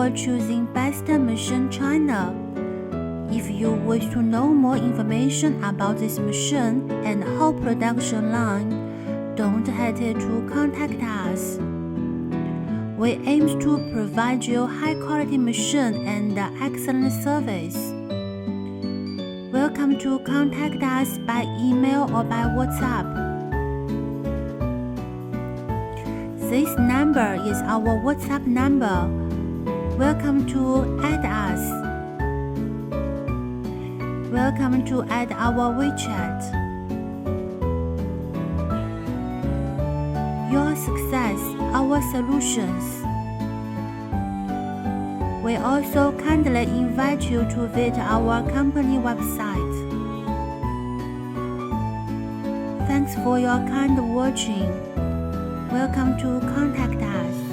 for choosing BESTA machine China. If you wish to know more information about this machine and whole production line, don't hesitate to contact us. We aim to provide you high-quality machine and excellent service. Welcome to contact us by email or by WhatsApp. This number is our WhatsApp number. Welcome to add us. Welcome to add our WeChat. Your success, our solutions. We also kindly invite you to visit our company website. Thanks for your kind watching. Welcome to contact us.